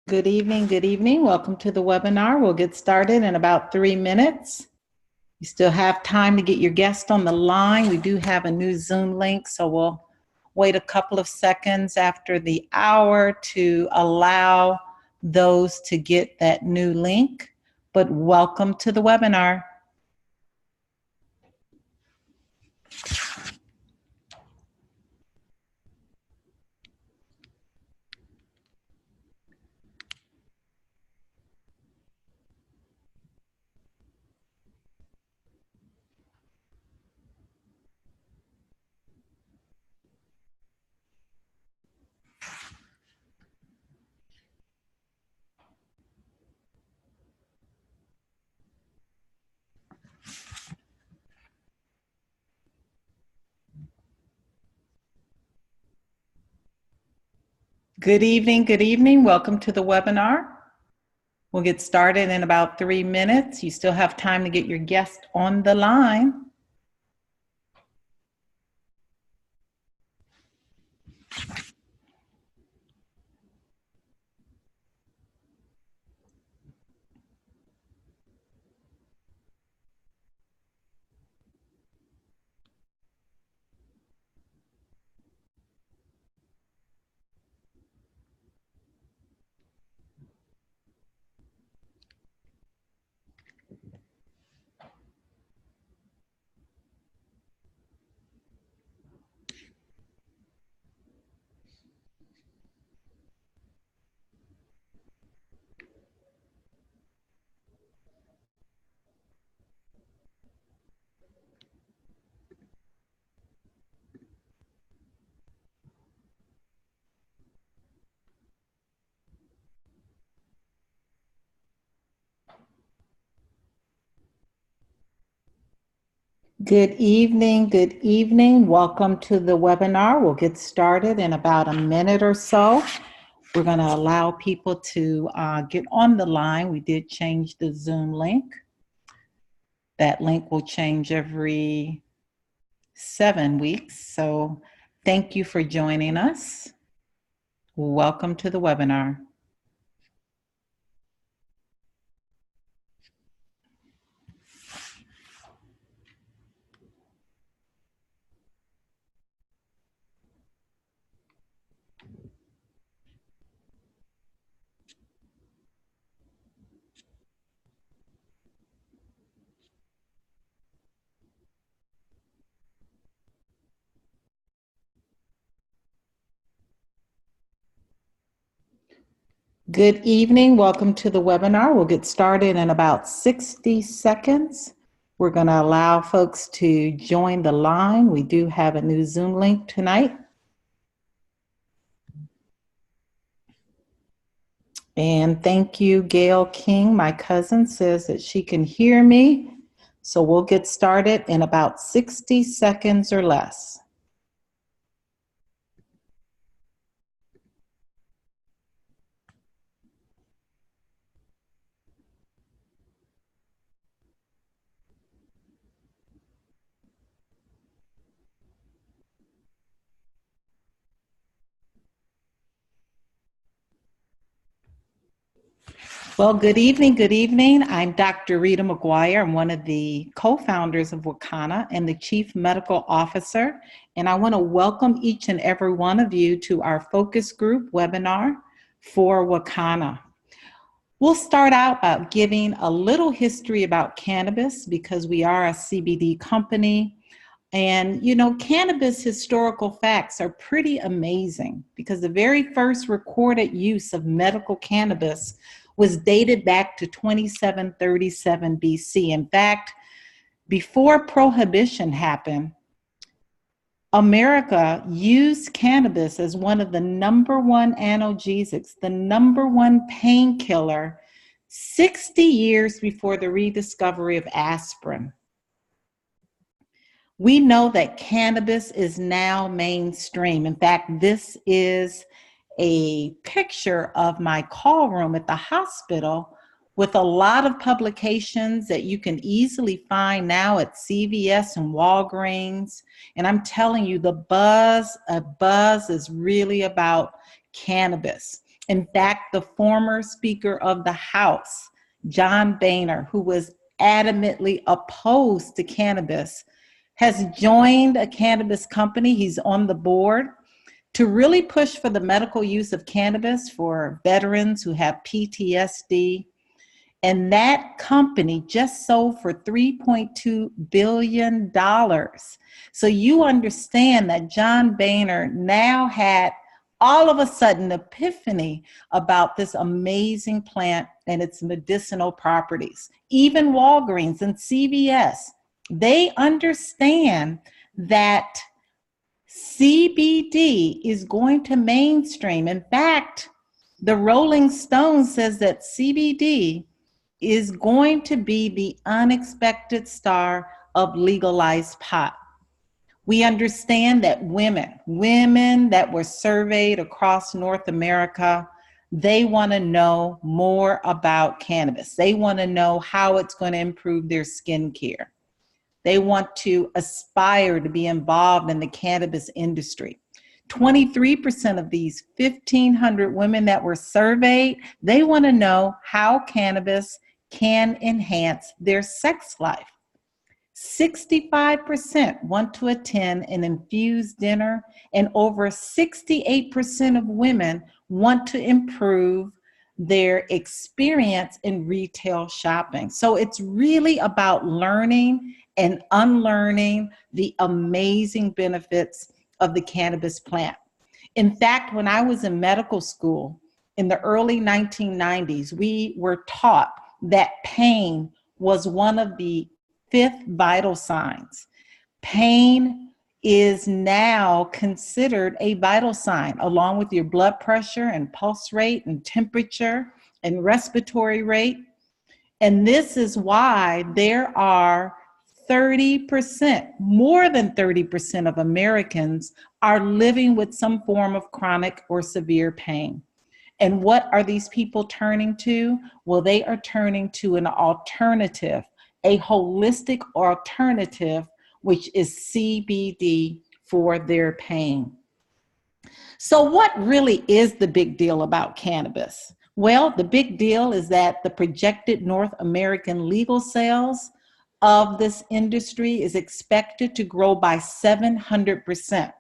Good evening, good evening. Welcome to the webinar. We'll get started in about 3 minutes. You still have time to get your guest on the line. We do have a new Zoom link, so we'll wait a couple of seconds after the hour to allow those to get that new link. But welcome to the webinar. Good evening, good evening. Welcome to the webinar. We'll get started in about 3 minutes. You still have time to get your guest on the line. Good evening, good evening. Welcome to the webinar. We'll get started in about a minute or so. We're going to allow people to get on the line. We did change the Zoom link. That link will change every 7 weeks. So thank you for joining us. Welcome to the webinar. Good evening. Welcome to the webinar. We'll get started in about 60 seconds. We're going to allow folks to join the line. We do have a new Zoom link tonight. And thank you, Gail King. My cousin says that she can hear me. So we'll get started in about 60 seconds or less. Well, good evening, good evening. I'm Dr. Rita McGuire. I'm one of the co-founders of Wakanna and the Chief Medical Officer. And I want to welcome each and every one of you to our focus group webinar for Wakanna. We'll start out by giving a little history about cannabis because we are a CBD company. And, you know, cannabis historical facts are pretty amazing because the very first recorded use of medical cannabis was dated back to 2737 BC. In fact, before Prohibition happened, America used cannabis as one of the #1 analgesics, the #1 painkiller, 60 years before the rediscovery of aspirin. We know that cannabis is now mainstream. In fact, this is a picture of my call room at the hospital with a lot of publications that you can easily find now at CVS and Walgreens. And I'm telling you, the buzz is really about cannabis. In fact, the former Speaker of the House, John Boehner, who was adamantly opposed to cannabis, has joined a cannabis company. He's on the board to really push for the medical use of cannabis for veterans who have PTSD. And that company just sold for $3.2 billion. So you understand that John Boehner now had all of a sudden epiphany about this amazing plant and its medicinal properties. Even Walgreens and CVS, they understand that CBD is going to mainstream. In fact, the Rolling Stone says that CBD is going to be the unexpected star of legalized pot. We understand that women that were surveyed across North America, they want to know more about cannabis. They want to know how it's going to improve their skincare. They want to aspire to be involved in the cannabis industry. 23% of these 1,500 women that were surveyed, they want to know how cannabis can enhance their sex life. 65% want to attend an infused dinner, and over 68% of women want to improve their experience in retail shopping. So it's really about learning and unlearning the amazing benefits of the cannabis plant. In fact, when I was in medical school in the early 1990s, we were taught that pain was one of the 5th vital signs. Pain is now considered a vital sign, along with your blood pressure and pulse rate and temperature and respiratory rate. And this is why there are 30%, more than 30% of Americans are living with some form of chronic or severe pain. And what are these people turning to? Well, they are turning to an alternative, a holistic alternative, which is CBD for their pain. So what really is the big deal about cannabis? Well, the big deal is that the projected North American legal sales of this industry is expected to grow by 700%,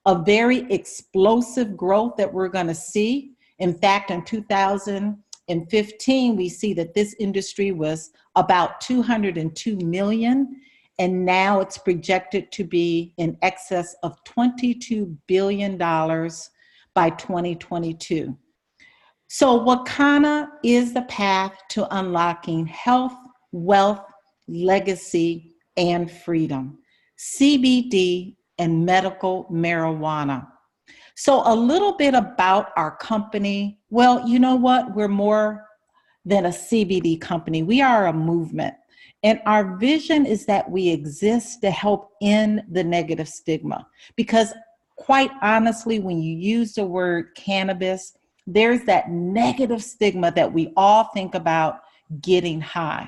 a very explosive growth that we're going to see. In fact, in 2015, we see that this industry was about 202 million, and now it's projected to be in excess of $22 billion by 2022. So Wakanna is the path to unlocking health, wealth, legacy, and freedom. CBD and medical marijuana. So a little bit about our company. Well, you know what? We're more than a CBD company. We are a movement. And our vision is that we exist to help end the negative stigma. Because quite honestly, when you use the word cannabis, there's that negative stigma that we all think about getting high.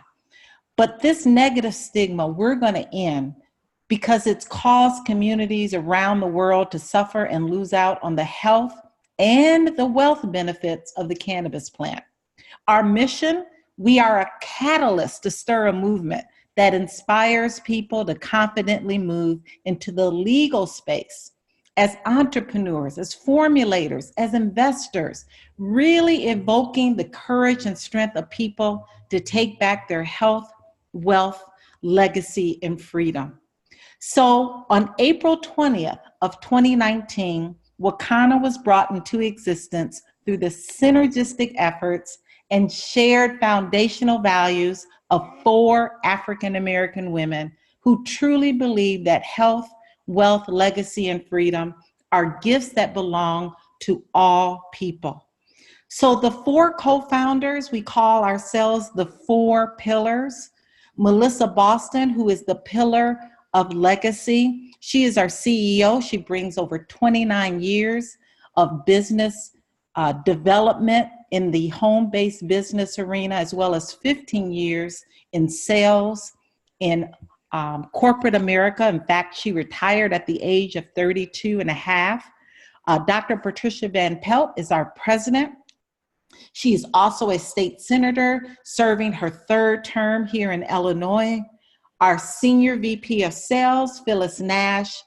But this negative stigma, we're going to end, because it's caused communities around the world to suffer and lose out on the health and the wealth benefits of the cannabis plant. Our mission, we are a catalyst to stir a movement that inspires people to confidently move into the legal space as entrepreneurs, as formulators, as investors, really evoking the courage and strength of people to take back their health, wealth, legacy, and freedom. So on April 20th of 2019, Wakanna was brought into existence through the synergistic efforts and shared foundational values of 4 African-American women who truly believe that health, wealth, legacy, and freedom are gifts that belong to all people. So the 4 co-founders, we call ourselves the 4 pillars. Melissa Boston, who is the pillar of legacy. She is our CEO. She brings over 29 years of business development in the home-based business arena, as well as 15 years in sales in corporate America. In fact, she retired at the age of 32 and a half. Dr. Patricia Van Pelt is our president. She is also a state senator serving her third term here in Illinois. Our senior VP of sales, Phyllis Nash,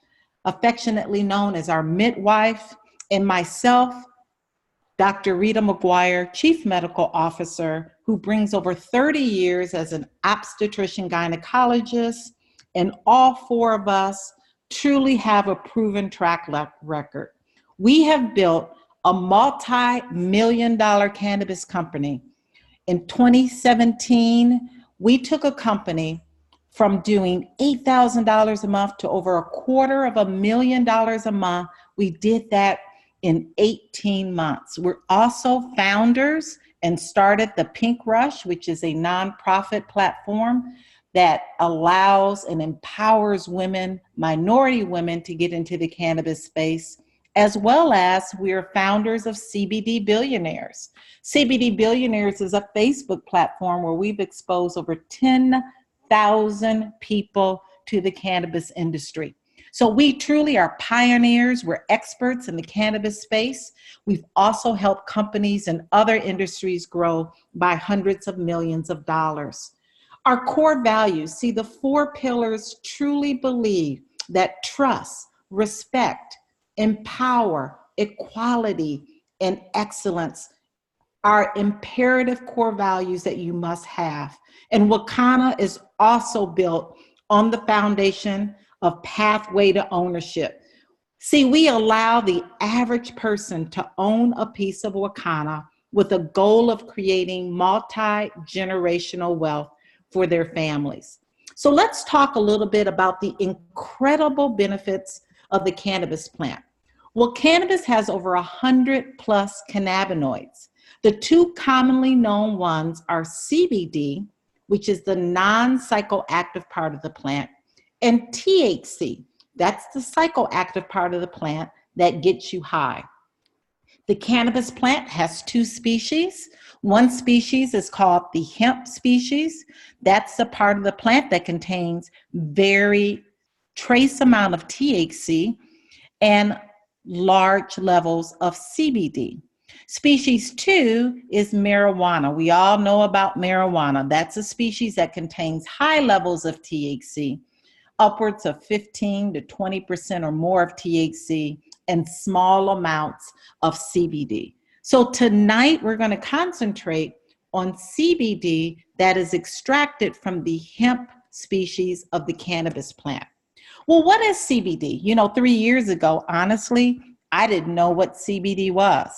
affectionately known as our midwife, and myself, Dr. Rita McGuire, Chief Medical Officer, who brings over 30 years as an obstetrician gynecologist, and all four of us truly have a proven track record. We have built a multi-million-dollar cannabis company. In 2017, we took a company from doing $8,000 a month to over $250,000 a month. We did that in 18 months. We're also founders and started the Pink Rush, which is a nonprofit platform that allows and empowers women, minority women, to get into the cannabis space, as well as we are founders of CBD Billionaires. CBD Billionaires is a Facebook platform where we've exposed over 10,000 people to the cannabis industry. So we truly are pioneers. We're experts in the cannabis space. We've also helped companies in other industries grow by hundreds of millions of dollars. Our core values, see, the four pillars truly believe that trust, respect, empower, equality, and excellence are imperative core values that you must have. And Wakanna is also built on the foundation of pathway to ownership. See, we allow the average person to own a piece of Wakanna with a goal of creating multi-generational wealth for their families. So let's talk a little bit about the incredible benefits of the cannabis plant. Well, cannabis has over 100 plus cannabinoids. The two commonly known ones are CBD, which is the non-psychoactive part of the plant, and THC, that's the psychoactive part of the plant that gets you high. The cannabis plant has two species. One species is called the hemp species. That's the part of the plant that contains very trace amount of THC and large levels of CBD. Species 2 is marijuana. We all know about marijuana. That's a species that contains high levels of THC, upwards of 15 to 20% or more of THC, and small amounts of CBD. So tonight we're going to concentrate on CBD that is extracted from the hemp species of the cannabis plant. Well, what is CBD? 3 years ago, honestly, I didn't know what CBD was.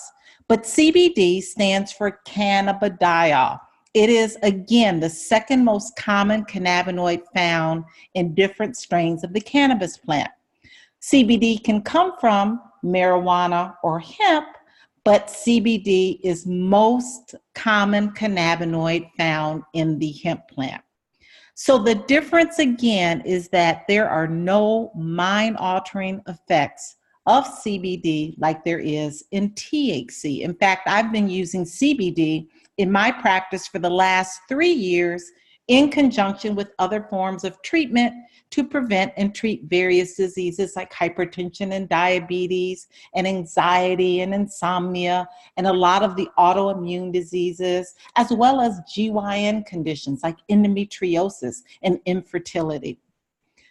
But CBD stands for cannabidiol. It is, again, the second most common cannabinoid found in different strains of the cannabis plant. CBD can come from marijuana or hemp, but CBD is most common cannabinoid found in the hemp plant. So the difference, again, is that there are no mind-altering effects of CBD like there is in THC. In fact, I've been using CBD in my practice for the last 3 years in conjunction with other forms of treatment to prevent and treat various diseases like hypertension and diabetes and anxiety and insomnia and a lot of the autoimmune diseases, as well as GYN conditions like endometriosis and infertility.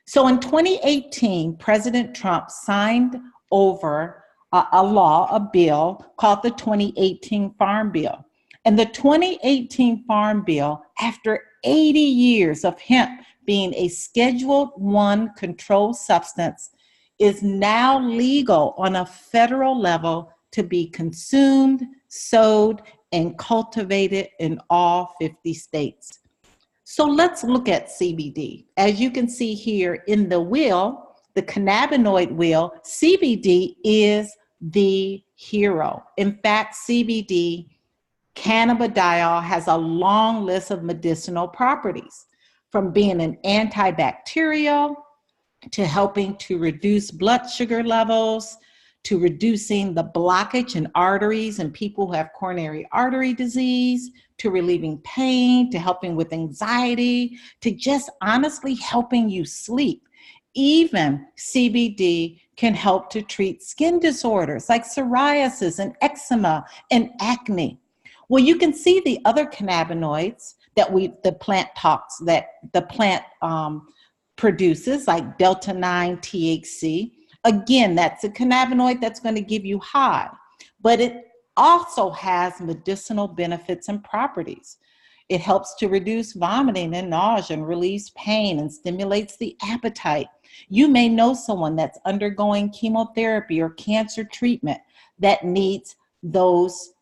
So in 2018, President Trump signed over a bill called the 2018 Farm Bill. And the 2018 Farm Bill, after 80 years of hemp being a Schedule I controlled substance, is now legal on a federal level to be consumed, sowed, and cultivated in all 50 states. So let's look at CBD. As you can see here in the wheel, the cannabinoid wheel, CBD is the hero. In fact, CBD, cannabidiol, has a long list of medicinal properties, from being an antibacterial to helping to reduce blood sugar levels, to reducing the blockage in arteries in people who have coronary artery disease, to relieving pain, to helping with anxiety, to just honestly helping you sleep. Even CBD can help to treat skin disorders like psoriasis and eczema and acne. Well, you can see the other cannabinoids that the plant produces, like delta 9 THC. Again, that's a cannabinoid that's going to give you high, but it also has medicinal benefits and properties. It helps to reduce vomiting and nausea and relieves pain and stimulates the appetite. You may know someone that's undergoing chemotherapy or cancer treatment that needs those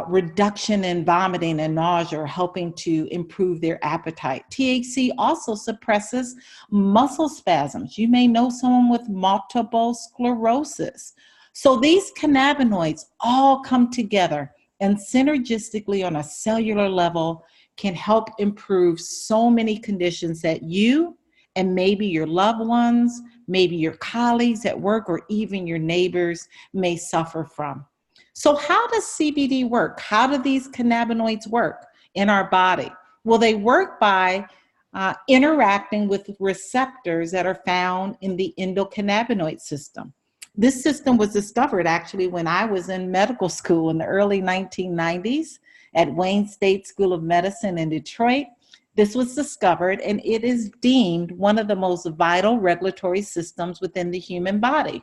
reduction in vomiting and nausea, helping to improve their appetite. THC also suppresses muscle spasms. You may know someone with multiple sclerosis. So these cannabinoids all come together and synergistically on a cellular level can help improve so many conditions that you and maybe your loved ones, maybe your colleagues at work, or even your neighbors may suffer from. So how does CBD work? How do these cannabinoids work in our body? Well, they work by interacting with receptors that are found in the endocannabinoid system. This system was discovered actually when I was in medical school in the early 1990s at Wayne State School of Medicine in Detroit. This was discovered, and it is deemed one of the most vital regulatory systems within the human body.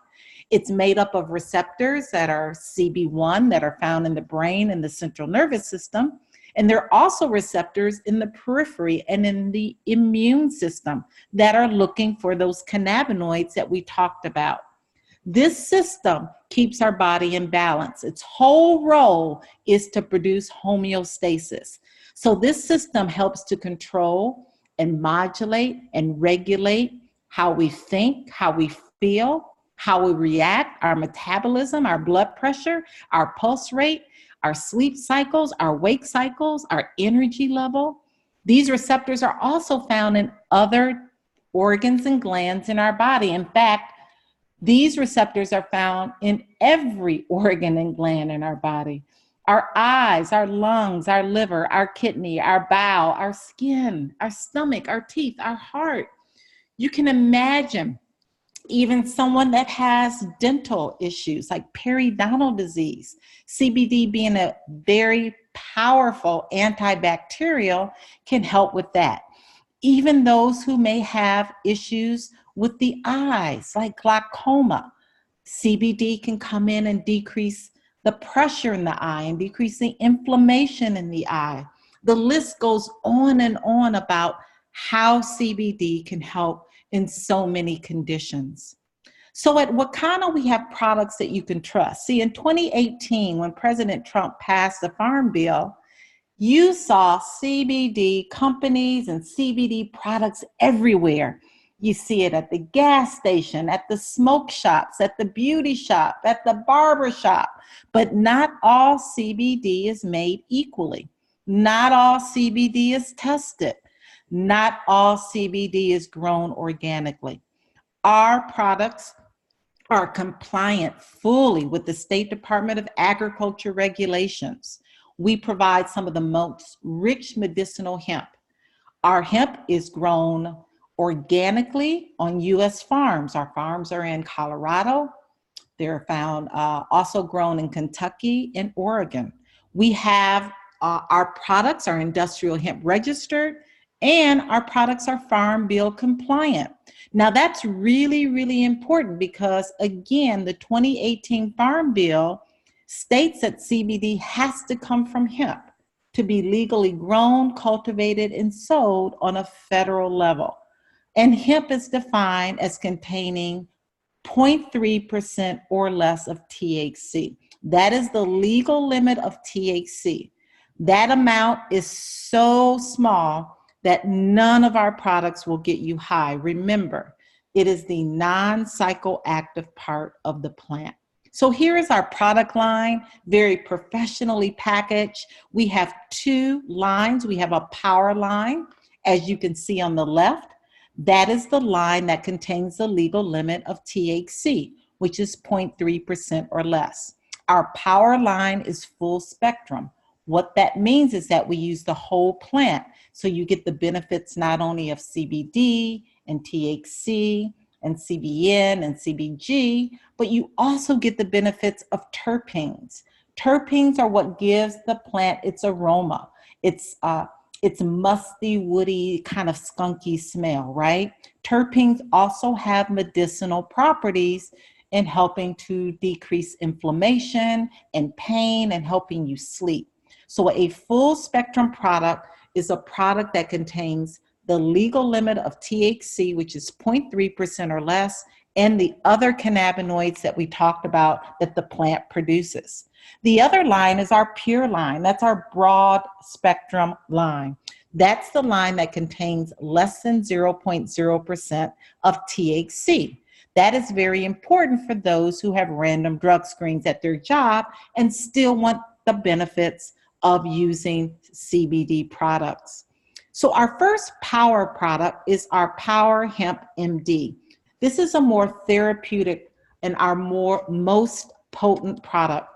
It's made up of receptors that are CB1 that are found in the brain and the central nervous system. And there are also receptors in the periphery and in the immune system that are looking for those cannabinoids that we talked about. This system keeps our body in balance. Its whole role is to produce homeostasis. So this system helps to control and modulate and regulate how we think, how we feel, how we react, our metabolism, our blood pressure, our pulse rate, our sleep cycles, our wake cycles, our energy level. These receptors are also found in other organs and glands in our body. In fact, these receptors are found in every organ and gland in our body. Our eyes, our lungs, our liver, our kidney, our bowel, our skin, our stomach, our teeth, our heart. You can imagine even someone that has dental issues like periodontal disease, CBD being a very powerful antibacterial can help with that. Even those who may have issues with the eyes, like glaucoma, CBD can come in and decrease the pressure in the eye and decrease the inflammation in the eye. The list goes on and on about how CBD can help in so many conditions. So at Wakanna, we have products that you can trust. See, in 2018, when President Trump passed the Farm Bill, you saw CBD companies and CBD products everywhere. You see it at the gas station, at the smoke shops, at the beauty shop, at the barber shop. But not all CBD is made equally. Not all CBD is tested. Not all CBD is grown organically. Our products are compliant fully with the State Department of Agriculture regulations. We provide some of the most rich medicinal hemp. Our hemp is grown organically on U.S. farms. Our farms are in Colorado. They're found also grown in Kentucky and Oregon. We have our products are industrial hemp registered, and our products are Farm Bill compliant. Now that's really, really important because again, the 2018 Farm Bill states that CBD has to come from hemp to be legally grown, cultivated, and sold on a federal level. And hemp is defined as containing 0.3% or less of THC. That is the legal limit of THC. That amount is so small that none of our products will get you high. Remember, it is the non-psychoactive part of the plant. So here is our product line, very professionally packaged. We have two lines. We have a power line, as you can see on the left. That is the line that contains the legal limit of THC, which is 0.3% or less. Our power line is full spectrum. What that means is that we use the whole plant. So you get the benefits not only of CBD and THC and CBN and CBG, but you also get the benefits of terpenes. Terpenes are what gives the plant its aroma. It's musty, woody, kind of skunky smell, right? Terpenes also have medicinal properties in helping to decrease inflammation and pain and helping you sleep. So a full spectrum product is a product that contains the legal limit of THC, which is 0.3% or less, and the other cannabinoids that we talked about that the plant produces. The other line is our pure line. That's our broad spectrum line. That's the line that contains less than 0.0% of THC. That is very important for those who have random drug screens at their job and still want the benefits of using CBD products. So our first power product is our Power Hemp MD. This is a more therapeutic and our most potent product.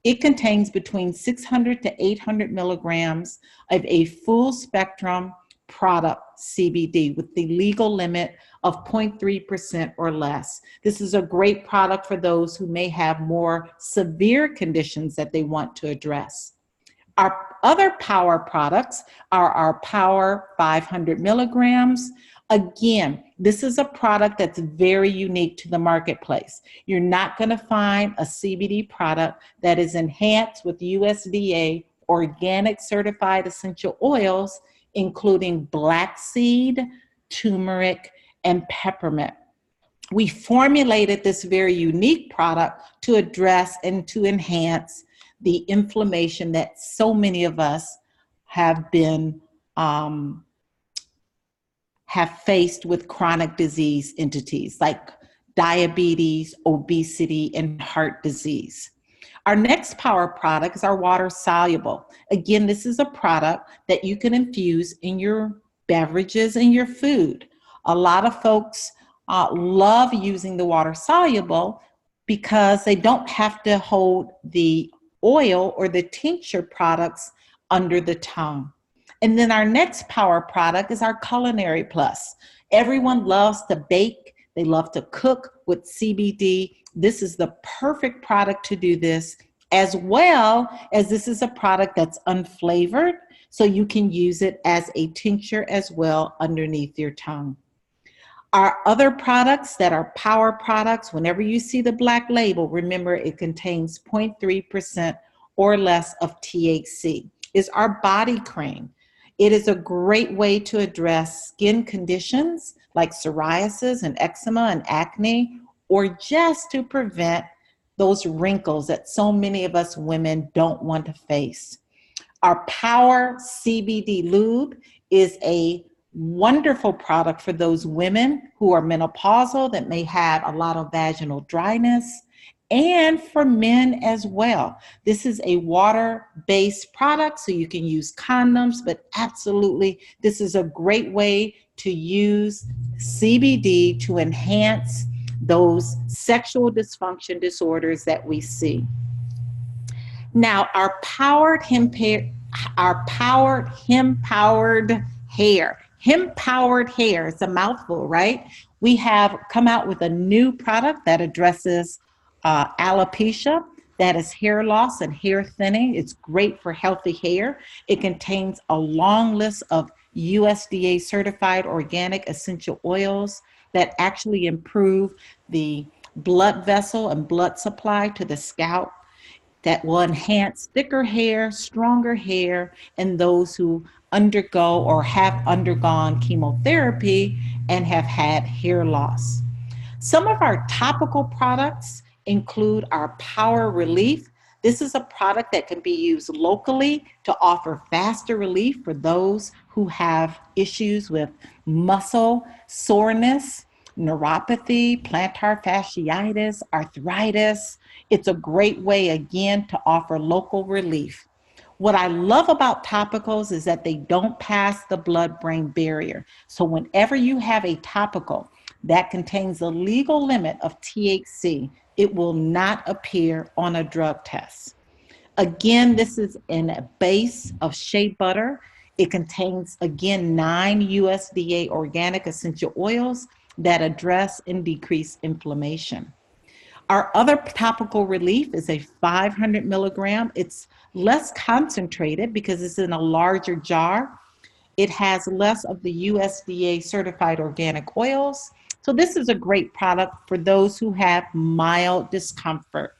It contains between 600 to 800 milligrams of a full spectrum product, CBD, with the legal limit of 0.3% or less. This is a great product for those who may have more severe conditions that they want to address. Our other power products are our Power 500 milligrams. Again, this is a product that's very unique to the marketplace. You're not going to find a CBD product that is enhanced with USDA organic certified essential oils, including black seed, turmeric, and peppermint. We formulated this very unique product to address and to enhance the inflammation that so many of us have been have faced with chronic disease entities like diabetes, obesity, and heart disease. Our next power product is our water soluble. Again, this is a product that you can infuse in your beverages and your food. A lot of folks love using the water soluble because they don't have to hold the oil or the tincture products under the tongue. And then our next power product is our Culinary Plus. Everyone loves to bake. They love to cook with CBD. This is the perfect product to do this, as well as this is a product that's unflavored, so you can use it as a tincture as well underneath your tongue. Our other products that are power products, whenever you see the black label, remember it contains 0.3% or less of THC, is our body cream. It is a great way to address skin conditions like psoriasis and eczema and acne, or just to prevent those wrinkles that so many of us women don't want to face. Our Power CBD Lube is a wonderful product for those women who are menopausal that may have a lot of vaginal dryness, and for men as well. This is a water-based product, so you can use condoms, but absolutely, this is a great way to use CBD to enhance those sexual dysfunction disorders that we see. Now, our powered hemp-powered hair. Hemp-powered hair, it's a mouthful, right? We have come out with a new product that addresses alopecia, that is hair loss and hair thinning. It's great for healthy hair. It contains a long list of USDA certified organic essential oils that actually improve the blood vessel and blood supply to the scalp, that will enhance thicker hair, stronger hair, and those who undergo or have undergone chemotherapy and have had hair loss. Some of our topical products include our Power Relief. This is a product that can be used locally to offer faster relief for those who have issues with muscle soreness, neuropathy, plantar fasciitis, arthritis. It's a great way, again, to offer local relief. What I love about topicals is that they don't pass the blood-brain barrier. So whenever you have a topical that contains the legal limit of THC, it will not appear on a drug test. Again, this is in a base of shea butter. It contains, again, 9 USDA organic essential oils that address and decrease inflammation. Our other topical relief is a 500 milligram. It's less concentrated because it's in a larger jar. It has less of the USDA certified organic oils. So this is a great product for those who have mild discomfort.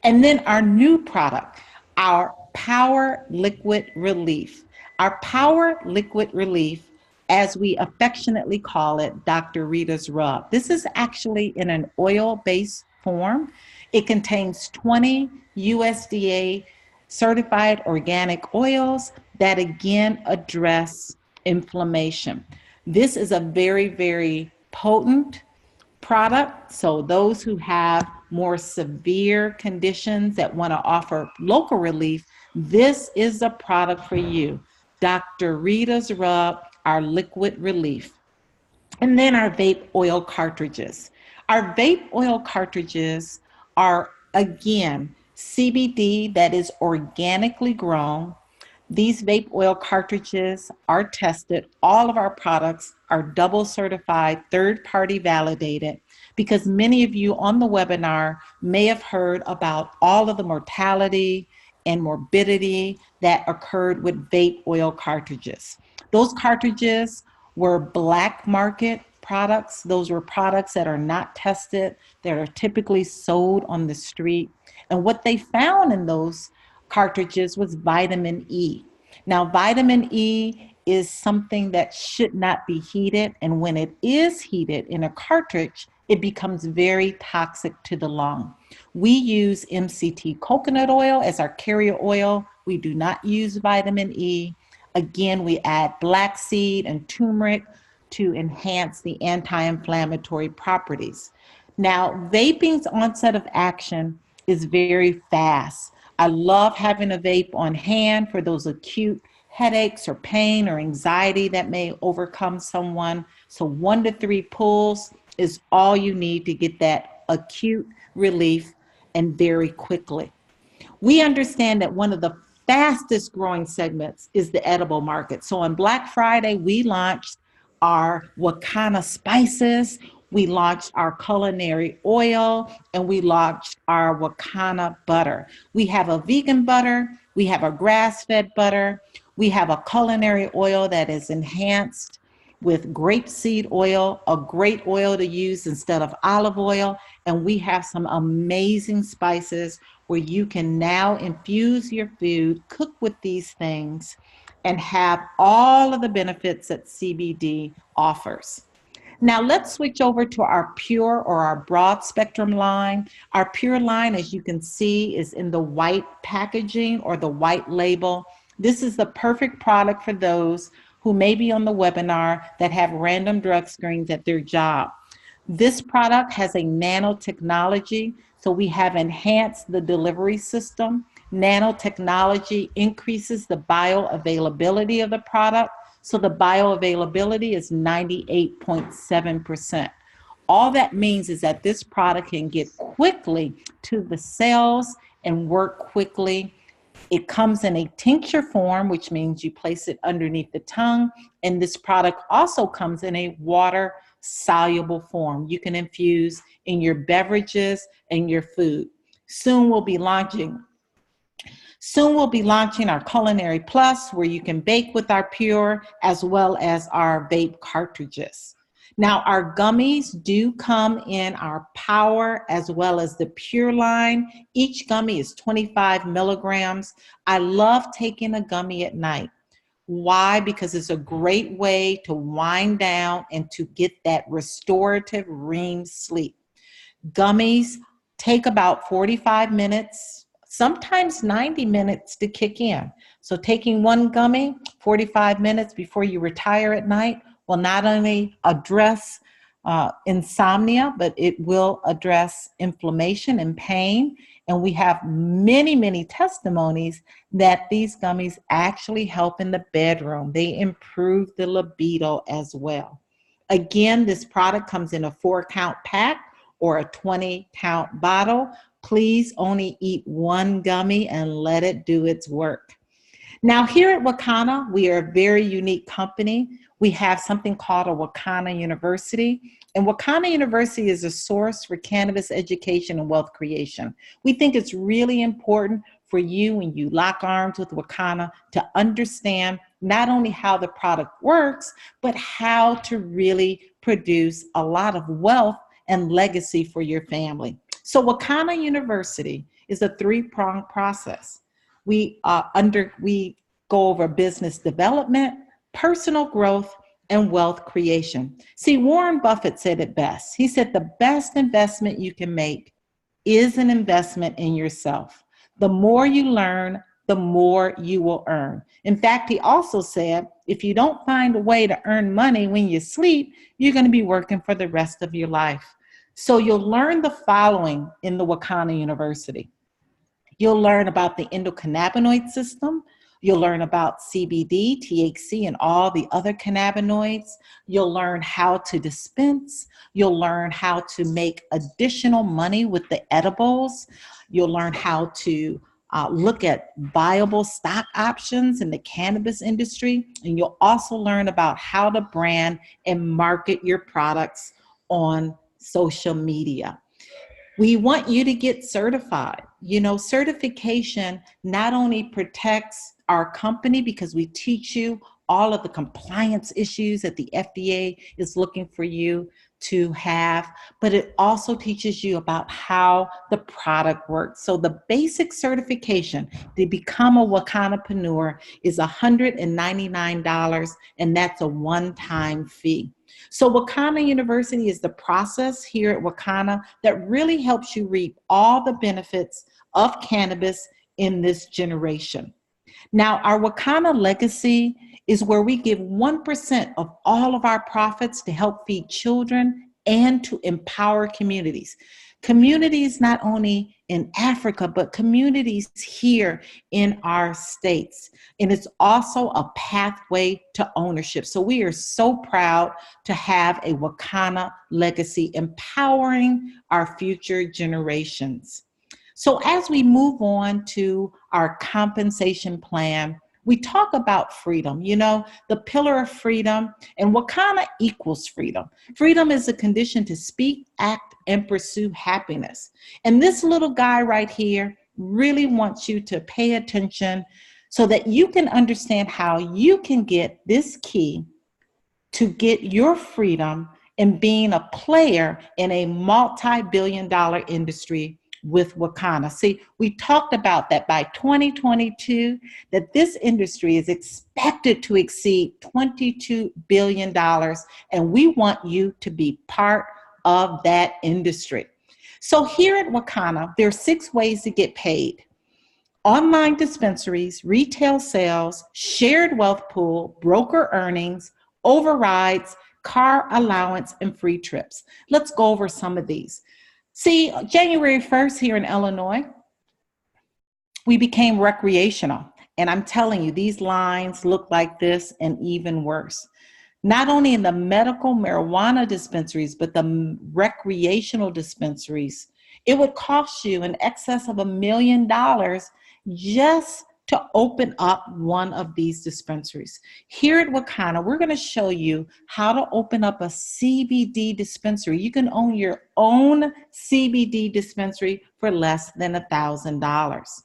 And then our new product, our Power Liquid Relief. Our Power Liquid Relief, as we affectionately call it, Dr. Rita's Rub. This is actually in an oil-based form. It contains 20 USDA certified organic oils that again address inflammation. This is a very, very potent product. So those who have more severe conditions that want to offer local relief, this is a product for you. Dr. Rita's Rub, our liquid relief. And then our vape oil cartridges. Our vape oil cartridges are, again, CBD that is organically grown. These vape oil cartridges are tested. All of our products are double certified, third-party validated, because many of you on the webinar may have heard about all of the mortality and morbidity that occurred with vape oil cartridges. Those cartridges were black market products. Those were products that are not tested, that are typically sold on the street. And what they found in those cartridges was vitamin E. Now, vitamin E is something that should not be heated, and when it is heated in a cartridge, it becomes very toxic to the lung. We use MCT coconut oil as our carrier oil. We do not use vitamin E. Again, we add black seed and turmeric to enhance the anti-inflammatory properties. Now, vaping's onset of action is very fast. I love having a vape on hand for those acute headaches or pain or anxiety that may overcome someone. So 1 to 3 pulls is all you need to get that acute relief, and very quickly. We understand that one of the fastest growing segments is the edible market. So on Black Friday, we launched our Wakanna spices, we launched our culinary oil, and we launched our Wakanna butter. We have a vegan butter, we have a grass-fed butter, we have a culinary oil that is enhanced with grapeseed oil, a great oil to use instead of olive oil, and we have some amazing spices where you can now infuse your food, cook with these things, and have all of the benefits that CBD offers. Now let's switch over to our pure or our broad spectrum line. Our pure line, as you can see, is in the white packaging or the white label. This is the perfect product for those who may be on the webinar that have random drug screens at their job. This product has a nanotechnology, so we have enhanced the delivery system. Nanotechnology increases the bioavailability of the product, so the bioavailability is 98.7%. All that means is that this product can get quickly to the cells and work quickly. It comes in a tincture form, which means you place it underneath the tongue, and this product also comes in a water-soluble form. You can infuse in your beverages and your food. Soon we'll be launching our Culinary Plus, where you can bake with our pure as well as our vape cartridges. Now, our gummies do come in our power as well as the pure line. Each gummy is 25 milligrams. I love taking a gummy at night. Why? Because it's a great way to wind down and to get that restorative REM sleep. Gummies take about 45 minutes, sometimes 90 minutes to kick in. So taking one gummy 45 minutes before you retire at night will not only address insomnia, but it will address inflammation and pain. And we have many, many testimonies that these gummies actually help in the bedroom. They improve the libido as well. Again, this product comes in a 4-count pack or a 20-count bottle. Please only eat one gummy and let it do its work. Now, here at Wakanna, we are a very unique company. We have something called a Wakanna University. And Wakanna University is a source for cannabis education and wealth creation. We think it's really important for you, when you lock arms with Wakanna, to understand not only how the product works, but how to really produce a lot of wealth and legacy for your family. So Wakanna University is a three-pronged process. We go over business development, personal growth, and wealth creation. See, Warren Buffett said it best. He said the best investment you can make is an investment in yourself. The more you learn, the more you will earn. In fact, he also said, if you don't find a way to earn money when you sleep, you're going to be working for the rest of your life. So you'll learn the following in the Wakanna University. You'll learn about the endocannabinoid system. You'll learn about CBD, THC, and all the other cannabinoids. You'll learn how to dispense. You'll learn how to make additional money with the edibles. You'll learn how to look at viable stock options in the cannabis industry. And you'll also learn about how to brand and market your products on social media. We want you to get certified. You know, certification not only protects our company because we teach you all of the compliance issues that the FDA is looking for you to have, but it also teaches you about how the product works. So the basic certification to become a Wakannapreneur is $199, and that's a one-time fee. So Wakanna University is the process here at Wakanna that really helps you reap all the benefits of cannabis in this generation. Now, our Wakanna legacy is where we give 1% of all of our profits to help feed children and to empower communities. Communities not only in Africa, but communities here in our states. And it's also a pathway to ownership. So we are so proud to have a Wakanna legacy empowering our future generations. So as we move on to our compensation plan, we talk about freedom, you know, the pillar of freedom, and Wakanna equals freedom. Freedom is a condition to speak, act, and pursue happiness. And this little guy right here really wants you to pay attention so that you can understand how you can get this key to get your freedom in being a player in a multi-billion-dollar industry with Wakanna. See, we talked about that by 2022, that this industry is expected to exceed $22 billion, and we want you to be part of that industry. So here at Wakanna, there are 6 ways to get paid: online dispensaries, retail sales, shared wealth pool, broker earnings, overrides, car allowance, and free trips. Let's go over some of these. See, January 1st here in Illinois, we became recreational. And I'm telling you, these lines look like this and even worse. Not only in the medical marijuana dispensaries, but the recreational dispensaries, it would cost you in excess of $1 million just to open up one of these dispensaries. Here at Wakanna, we're going to show you how to open up a CBD dispensary. You can own your own CBD dispensary for less than $1,000.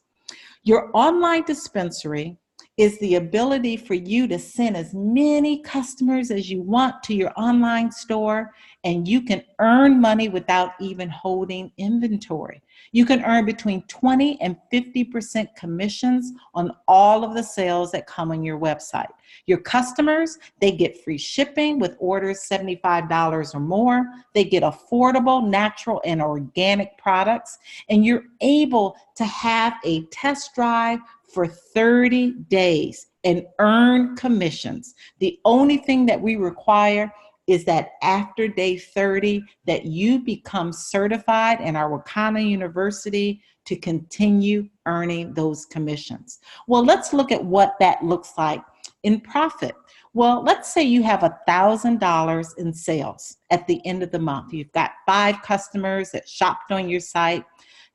Your online dispensary is the ability for you to send as many customers as you want to your online store, and you can earn money without even holding inventory. You can earn between 20 and 50% commissions on all of the sales that come on your website. Your customers, they get free shipping with orders $75 or more. They get affordable, natural, and organic products, and you're able to have a test drive for 30 days and earn commissions. The only thing that we require is that after day 30 that you become certified in our Wakanna University to continue earning those commissions. Well, let's look at what that looks like in profit. Well, let's say you have $1,000 in sales at the end of the month. You've got 5 customers that shopped on your site.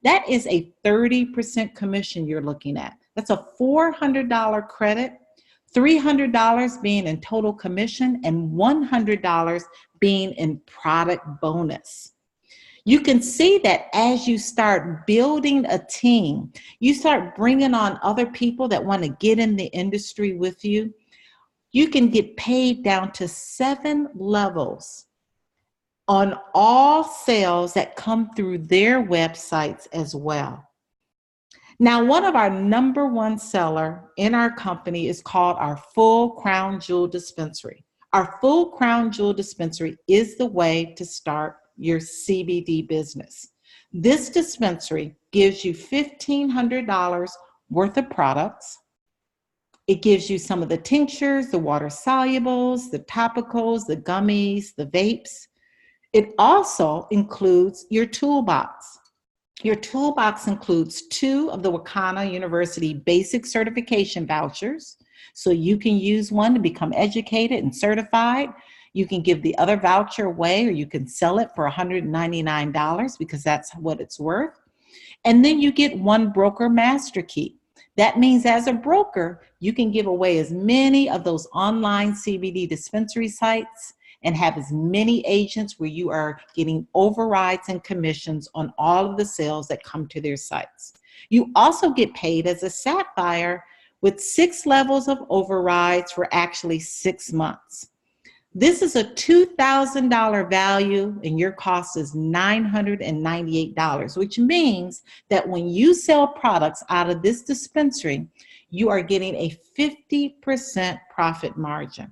That is a 30% commission you're looking at. That's a $400 credit, $300 being in total commission, and $100 being in product bonus. You can see that as you start building a team, you start bringing on other people that want to get in the industry with you, you can get paid down to 7 levels on all sales that come through their websites as well. Now, one of our #1 seller in our company is called our Full Crown Jewel Dispensary. Our Full Crown Jewel Dispensary is the way to start your CBD business. This dispensary gives you $1,500 worth of products. It gives you some of the tinctures, the water solubles, the topicals, the gummies, the vapes. It also includes your toolbox. Your toolbox includes 2 of the Wakanna University basic certification vouchers. So you can use one to become educated and certified. You can give the other voucher away, or you can sell it for $199 because that's what it's worth. And then you get 1 broker master key. That means as a broker, you can give away as many of those online CBD dispensary sites and have as many agents where you are getting overrides and commissions on all of the sales that come to their sites. You also get paid as a Sapphire with 6 levels of overrides for actually 6 months. This is a $2,000 value and your cost is $998, which means that when you sell products out of this dispensary, you are getting a 50% profit margin.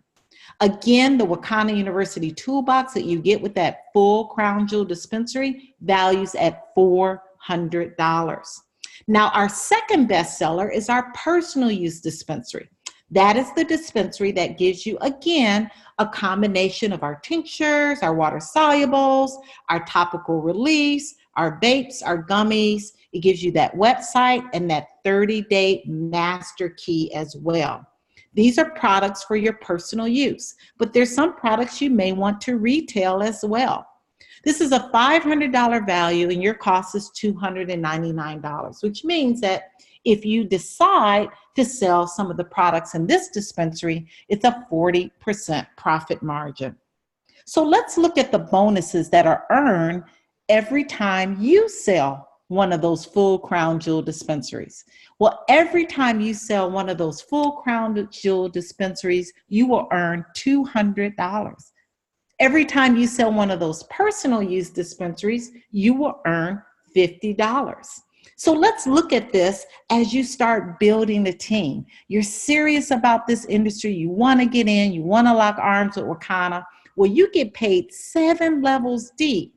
Again, the Wakanna University toolbox that you get with that Full Crown Jewel dispensary values at $400. Now, our second bestseller is our personal use dispensary. That is the dispensary that gives you, again, a combination of our tinctures, our water solubles, our topical release, our vapes, our gummies. It gives you that website and that 30-day master key as well. These are products for your personal use, but there's some products you may want to retail as well. This is a $500 value and your cost is $299, which means that if you decide to sell some of the products in this dispensary, it's a 40% profit margin. So let's look at the bonuses that are earned every time you sell one of those Full Crown Jewel dispensaries. Well, every time you sell one of those Full Crown Jewel dispensaries, you will earn $200. Every time you sell one of those personal use dispensaries, you will earn $50. So let's look at this as you start building a team. You're serious about this industry. You want to get in. You want to lock arms with Wakanna. Well, you get paid 7 levels deep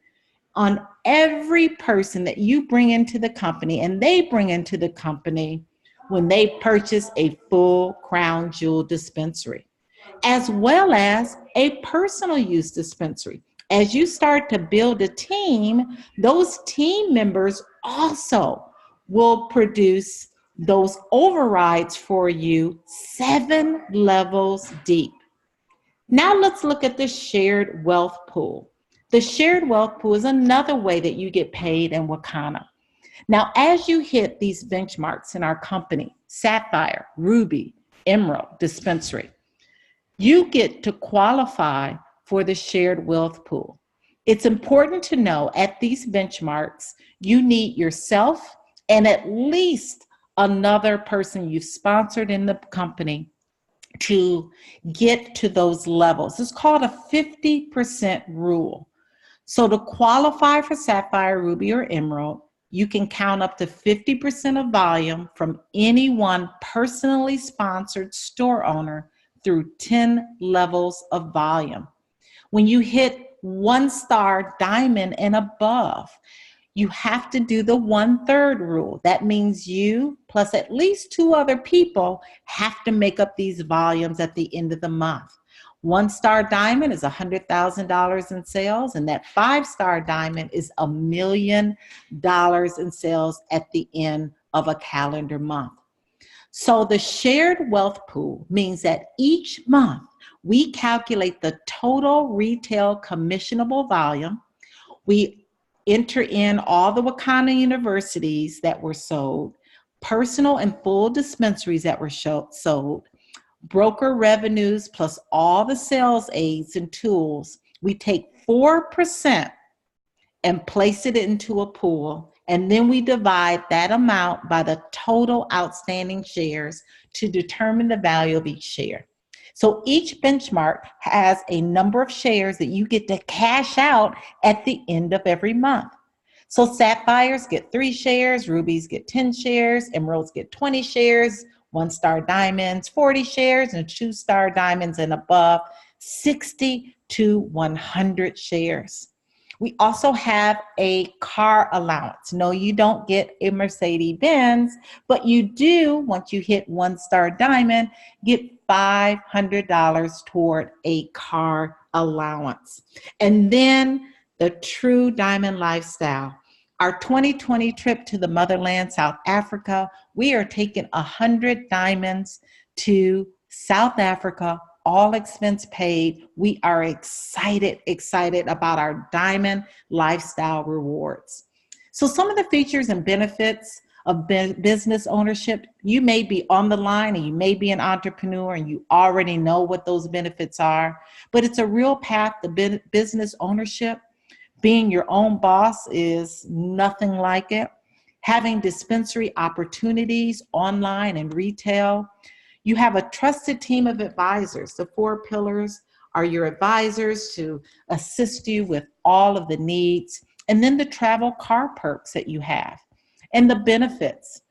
on every person that you bring into the company and they bring into the company when they purchase a Full Crown Jewel dispensary, as well as a personal use dispensary. As you start to build a team, those team members also will produce those overrides for you 7 levels deep. Now let's look at the shared wealth pool. The shared wealth pool is another way that you get paid in Wakanna. Now, as you hit these benchmarks in our company, Sapphire, Ruby, Emerald dispensary, you get to qualify for the shared wealth pool. It's important to know at these benchmarks, you need yourself and at least another person you've sponsored in the company to get to those levels. It's called a 50% rule. So to qualify for Sapphire, Ruby, or Emerald, you can count up to 50% of volume from any one personally sponsored store owner through 10 levels of volume. When you hit 1-star diamond and above, you have to do the 1/3 rule. That means you plus at least 2 other people have to make up these volumes at the end of the month. 1-star diamond is $100,000 in sales, and that 5-star diamond is $1 million in sales at the end of a calendar month. So the shared wealth pool means that each month we calculate the total retail commissionable volume. We enter in all the Wakanna universities that were sold, personal and full dispensaries that were sold, broker revenues plus all the sales aids and tools We take 4% and place it into a pool, and then we divide that amount by the total outstanding shares to determine the value of each share. So each benchmark has a number of shares that you get to cash out at the end of every month. So sapphires get 3 shares, rubies get 10 shares, emeralds get 20 shares, 1-star diamonds 40 shares, and 2-star diamonds and above 60 to 100 shares. We also have a car allowance. No, you don't get a Mercedes-Benz, but you do, once you hit 1-star diamond, get $500 toward a car allowance. And then the true diamond lifestyle. Our 2020 trip to the motherland, South Africa, we are taking 100 diamonds to South Africa, all expense paid. We are excited about our diamond lifestyle rewards. So some of the features and benefits of business ownership, you may be on the line and you may be an entrepreneur and you already know what those benefits are, but it's a real path to business ownership. Being your own boss is nothing like it. Having dispensary opportunities online and retail. You have a trusted team of advisors. The 4 pillars are your advisors to assist you with all of the needs. And then the travel car perks that you have. And the benefits.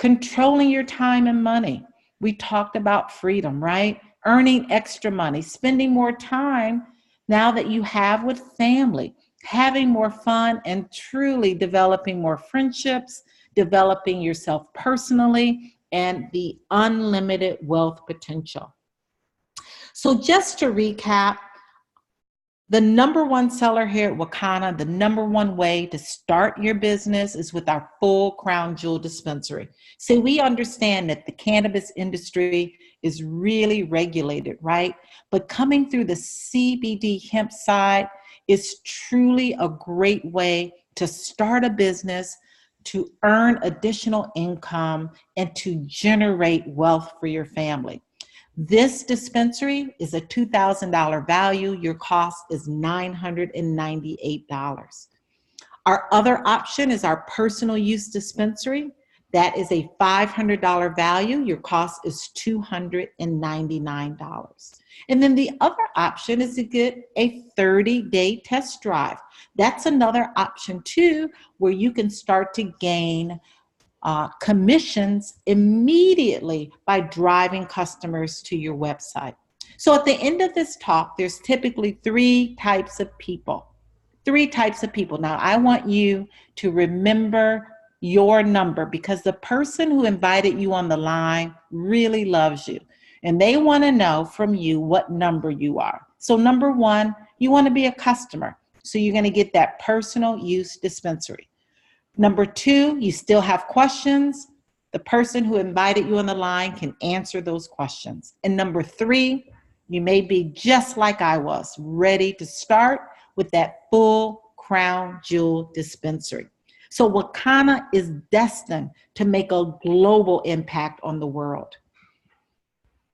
Controlling your time and money. We talked about freedom, right? Earning extra money, spending more time now that you have with family, having more fun, and truly developing more friendships, developing yourself personally, and the unlimited wealth potential. So just to recap, the #1 seller here at Wakanna, the #1 way to start your business is with our full crown jewel dispensary. See, we understand that the cannabis industry is really regulated, right? But coming through the CBD hemp side is truly a great way to start a business, to earn additional income, and to generate wealth for your family. This dispensary is a $2,000 value. Your cost is $998. Our other option is our personal use dispensary. That is a $500 value. Your cost is $299. And then the other option is to get a 30-day test drive. That's another option too, where you can start to gain commissions immediately by driving customers to your website. So at the end of this talk, there's typically 3 types of people. 3 types of people. Now, I want you to remember your number, because the person who invited you on the line really loves you, and they want to know from you what number you are. So #1, you want to be a customer. So you're going to get that personal use dispensary. #2, you still have questions. The person who invited you on the line can answer those questions. And #3, you may be just like I was, ready to start with that full crown jewel dispensary. So Wakanna is destined to make a global impact on the world.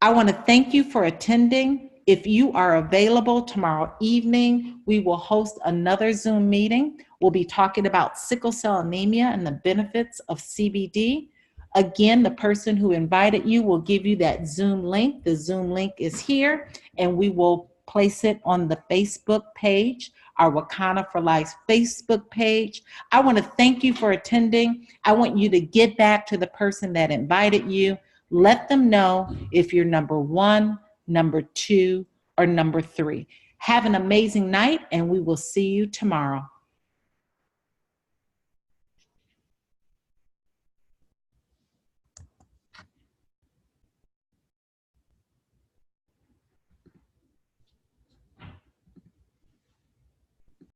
I want to thank you for attending. If you are available tomorrow evening, we will host another Zoom meeting. We'll be talking about sickle cell anemia and the benefits of CBD. Again, the person who invited you will give you that Zoom link. The Zoom link is here, and we will place it on the Facebook page, our Wakanna for Life Facebook page. I want to thank you for attending. I want you to get back to the person that invited you. Let them know if you're #1, #2, or #3. Have an amazing night, and we will see you tomorrow.